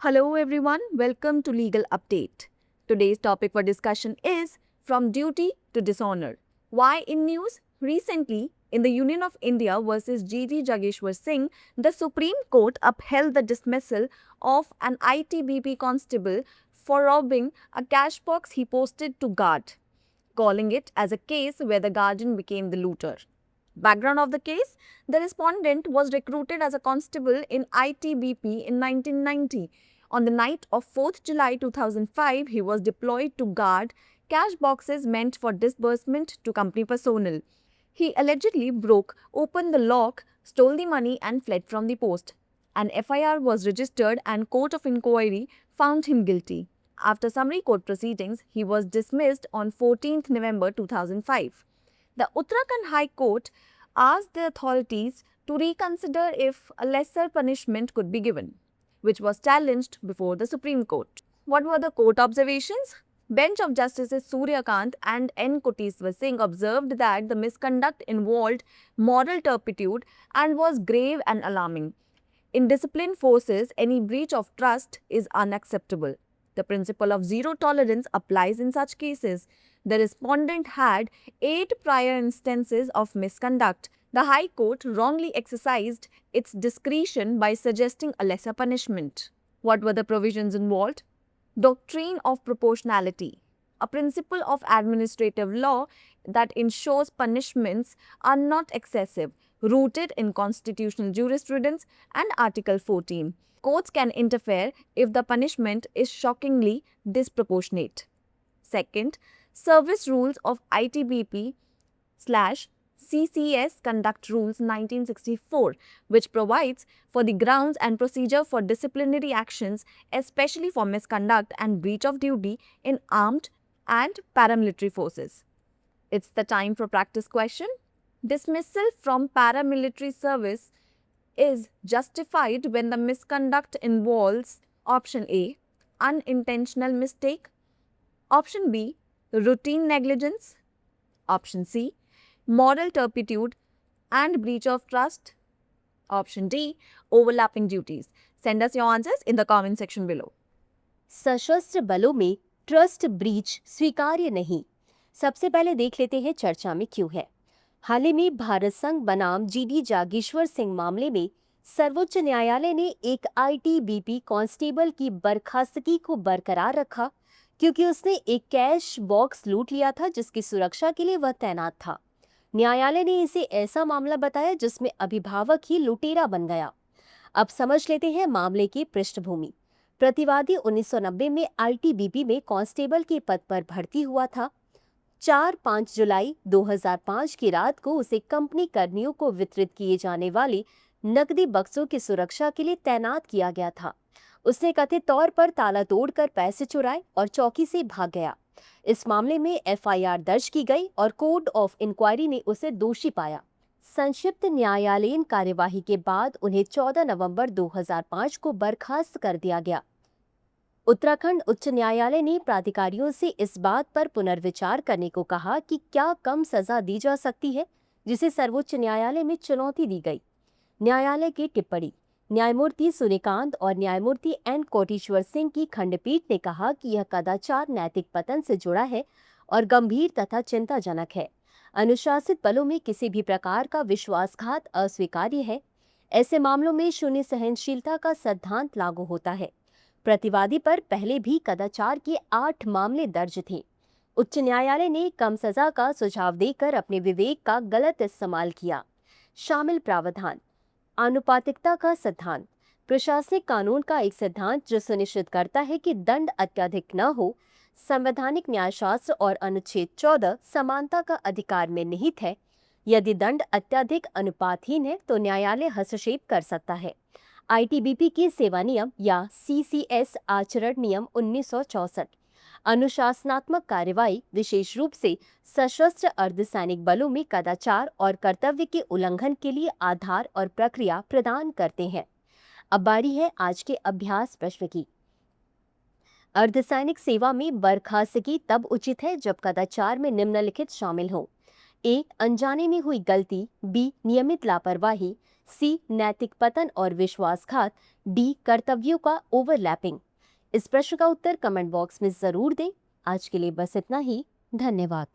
Hello everyone, welcome to Legal Update. Today's topic for discussion is From Duty to Dishonor. Why in news? Recently, in the Union of India versus G.T. Jageshwar Singh, the Supreme Court upheld the dismissal of an ITBP constable for robbing a cash box he posted to guard, calling it as a case where the guardian became the looter. Background of the case: the respondent was recruited as a constable in ITBP in 1990. On the night of 4th July 2005, he was deployed to guard cash boxes meant for disbursement to company personnel. He allegedly broke open the lock, stole the money, and fled from the post. An FIR was registered and court of inquiry found him guilty. After summary court proceedings, he was dismissed on 14th November 2005. The Uttarakhand High Court asked the authorities to reconsider if a lesser punishment could be given, which was challenged before the Supreme Court. What were the court observations? Bench of Justices Surya Kant and N. Koteswar Singh observed that the misconduct involved moral turpitude and was grave and alarming. In disciplined forces, any breach of trust is unacceptable. The principle of zero tolerance applies in such cases. The respondent had 8 prior instances of misconduct. The High Court wrongly exercised its discretion by suggesting a lesser punishment. What were the provisions involved? Doctrine of proportionality, a principle of administrative law that ensures punishments are not excessive, rooted in constitutional jurisprudence and Article 14. Courts can interfere if the punishment is shockingly disproportionate. Second, Service Rules of ITBP CCS Conduct Rules 1964, which provides for the grounds and procedure for disciplinary actions, especially for misconduct and breach of duty in armed and paramilitary forces. It's the time for practice question. Dismissal from paramilitary service is justified when the misconduct involves option A, unintentional mistake, option B, routine negligence, option C, moral turpitude and breach of trust, option D, overlapping duties. Send us your answers in the comment section below. सशस्त्र बलों में trust breach स्वीकार्य नहीं। सबसे पहले देख लेते हैं चर्चा में क्यों है। हाल ही में भारत संघ बनाम जीडी जागेश्वर सिंह मामले में सर्वोच्च न्यायालय ने एक आईटीबीपी कांस्टेबल की बर्खास्तगी को बरकरार रखा क्योंकि उसने एक कैश बॉक्स लूट लिया था जिसकी सुरक्षा के लिए वह तैनात था। न्यायालय ने इसे ऐसा मामला बताया जिसमें अभिभावक ही लुटेरा बन गया। अब समझ लेते हैं मामले की पृष्ठभूमि। प्रतिवादी 1990 में आईटीबीपी में कांस्टेबल के पद पर भर्ती हुआ था। 4-5 जुलाई 2005 की रात को उसे कंपनी कर्मियों को वितरित किए जाने वाले नकदी बक्सों की सुरक्षा के लिए तैनात किया गया था। उसने कथित तौर पर ताला तोड़कर पैसे चुराए और चौकी से भाग गया। इस मामले में एफआईआर दर्ज की गई और कोर्ट ऑफ इंक्वायरी ने उसे दोषी पाया। संक्षिप्त न्यायालयीन कार्यवाही के बाद उन्हें 14 नवंबर 2005 को बर्खास्त कर दिया गया। उत्तराखंड उच्च न्यायालय ने प्राधिकारियों से इस बात पर पुनर्विचार करने को कहा कि क्या कम सजा दी जा सकती है, जिसे सर्वोच्च न्यायालय में चुनौती दी गई। न्यायालय की टिप्पणी। न्यायमूर्ति सूर्यकांत और न्यायमूर्ति एन कोटेश्वर सिंह की खंडपीठ ने कहा कि यह कदाचार नैतिक पतन से जुड़ा है और गंभीर तथा चिंताजनक है। अनुशासित बलों में किसी भी प्रकार का विश्वासघात अस्वीकार्य है। ऐसे मामलों में शून्य सहनशीलता का सिद्धांत लागू होता है। प्रतिवादी पर पहले भी कदाचार के 8 मामले दर्ज थे। उच्च न्यायालय ने कम सजा का सुझाव देकर अपने विवेक का गलत इस्तेमाल किया। शामिल प्रावधान। आनुपातिकता का सिद्धांत। प्रशासनिक कानून का एक सिद्धांत जो सुनिश्चित करता है कि दंड अत्यधिक न हो। संवैधानिक न्यायशास्त्र और अनुच्छेद 14 समानता का अधिकार में निहित है। यदि दंड अत्यधिक अनुपातहीन है तो न्यायालय हस्तक्षेप कर सकता है। आईटीबीपी के सेवा नियम या सीसीएस आचरण नियम 1964। अनुशासनात्मक कार्रवाई विशेष रूप से सशस्त्र अर्धसैनिक बलों में कदाचार और कर्तव्य के उल्लंघन के लिए आधार और प्रक्रिया प्रदान करते हैं। अब बारी है आज के अभ्यास प्रश्न की। अर्धसैनिक सेवा में बर्खास्तगी तब उचित है जब कदाचार में निम्नलिखित शामिल हो। 1. अनजाने में हुई गलती। B. नियमित लापरवाही। सी नैतिक पतन और विश्वासघात, डी कर्तव्यों का ओवरलैपिंग? इस प्रश्न का उत्तर कमेंट बॉक्स में जरूर दें। आज के लिए बस इतना ही। धन्यवाद।